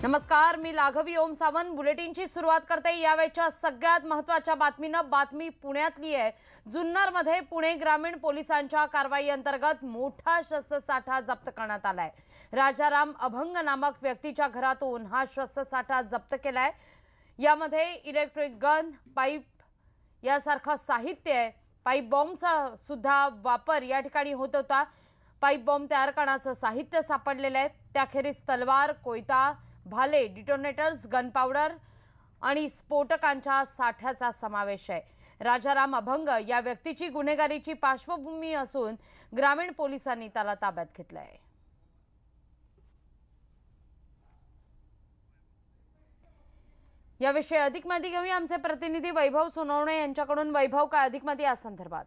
नमस्कार, मी लाघवी ओम सावंत बुलेटिनची सुरुवात करते। यावेळच्या सगळ्यात महत्त्वाच्या बातमी पुण्यातली आहे। जुन्नरमध्ये पुणे ग्रामीण पोलिसांच्या कारवाई अंतर्गत मोठा शस्त्रसाठा जप्त करण्यात आलाय। राजाराम अभंग नामक व्यक्तीच्या घरातून हा शस्त्रसाठा जप्त केलाय। यामध्ये इलेक्ट्रिक गन, पाईप यासारखं साहित्य आहे। पाईप बॉम्बचा सुद्धा वापर या ठिकाणी होत होता। पाईप बॉम्ब तयार करण्याचं साहित्य सापडलेलं आहे। त्याखेरीज तलवार, कोयता, भाले, डिटोनेटर्स, गन पावडर आणि स्फोटकांच्या साठ्याचा समावेश आहे। राजाराम अभंग या व्यक्तीची गुन्हेगारीची पार्श्वभूमी असून ग्रामीण पोलिसांनी त्याला ताब्यात घेतलंय। याविषयी अधिक माहिती घेऊया आमचे प्रतिनिधी वैभव सोनवणे यांच्याकडून। वैभव, काय अधिक माहिती या संदर्भात?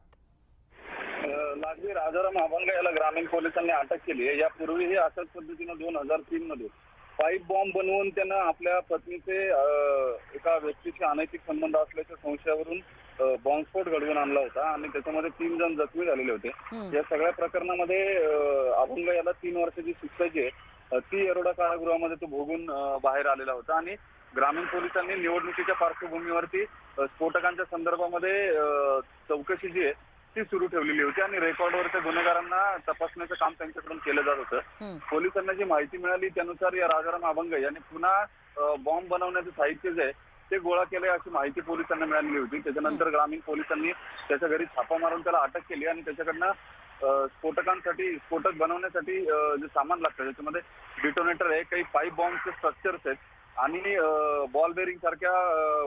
लागली राजाराम अभंग याला ग्रामीण पोलिसांनी अटक केली आहे। यापूर्वीही अशाच पद्धतीने 2003 मध्ये पाईप बॉम्ब बनवून त्यानं आपल्या पत्नीचे एका व्यक्तीशी अनैतिक संबंध असल्याच्या संशयावरून बॉम्बस्फोट घडवून आणला होता आणि त्याच्यामध्ये 3 जण जखमी झालेले होते। या सगळ्या प्रकरणामध्ये अभंग याला 3 वर्षाची शिक्षा जी आहे ती येरवडा कारागृहामध्ये तो भोगून बाहेर आलेला होता आणि ग्रामीण पोलिसांनी निवडणुकीच्या पार्श्वभूमीवरती स्फोटकांच्या संदर्भामध्ये चौकशी जी आहे ती सुरू ठेवलेली होती आणि रेकॉर्डवरच्या गुन्हेगारांना तपासण्याचं काम त्यांच्याकडून केलं जात होतं। पोलिसांना जी माहिती मिळाली त्यानुसार या राजाराम अभंग यांनी पुन्हा बॉम्ब बनवण्याचं साहित्य जे आहे ते गोळा केलंय अशी माहिती पोलिसांना मिळालेली होती। त्याच्यानंतर ग्रामीण पोलिसांनी त्याच्या घरी छापा मारून त्याला अटक केली आणि त्याच्याकडनं स्फोटक बनवण्यासाठी जे सामान लागतं त्याच्यामध्ये डिटोनेटर आहे, काही पाईप बॉम्बचे स्ट्रक्चर्स आहेत आणि बॉल बेरिंग सारख्या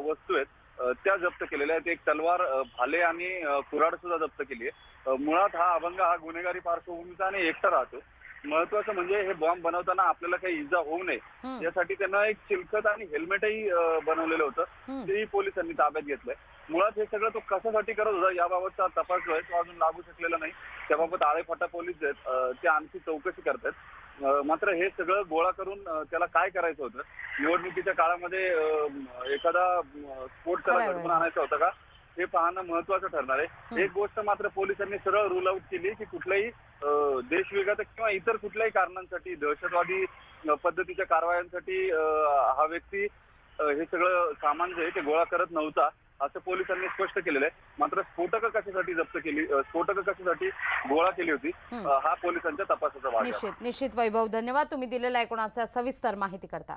वस्तू आहेत त्या जप्त केलेल्या आहेत। एक तलवार, भाले आणि कुऱ्हाड सुद्धा जप्त केली आहे। मुळात हा अभंग हा गुन्हेगारी पार्श्वभूमीचा आणि एकटा राहतो। महत्वाचं म्हणजे हे बॉम्ब बनवताना आपल्याला काही इजा होऊ नये यासाठी त्यांना एक चिलखत आणि हेल्मेटही बनवलेलं होतं, तेही पोलिसांनी ताब्यात घेतलंय। मुळात हे सगळं तो कशासाठी करत होता याबाबतचा तपास जो आहे तो अजून लागू शकलेला नाही। त्याबाबत आळेफाटा पोलीस आहेत ते आणखी चौकशी करतात। मात्र हे सगळं गोळा करून त्याला काय करायचं होतं, निवडणुकीच्या काळामध्ये एखादा स्फोट त्याला घडवून आणायचा होता का हे पाहणं महत्वाचं ठरणार आहे। एक गोष्ट मात्र पोलिसांनी सरळ रूल आउट केली की कुठल्याही देशविघातक किंवा इतर कुठल्याही कारणांसाठी दहशतवादी पद्धतीच्या कारवायांसाठी हा व्यक्ती हे सगळं सामान जे आहे ते गोळा करत नव्हता असं पोलिसांनी स्पष्ट केलेलं आहे। मात्र स्फोटकं कशासाठी जप्त केली, स्फोटकं कशासाठी गोळा केली होती हा पोलिसांच्या तपासाचा भाग आहे। निश्चित वैभव, धन्यवाद तुम्ही दिलेल्या एकूणाच्या सविस्तर माहिती करता।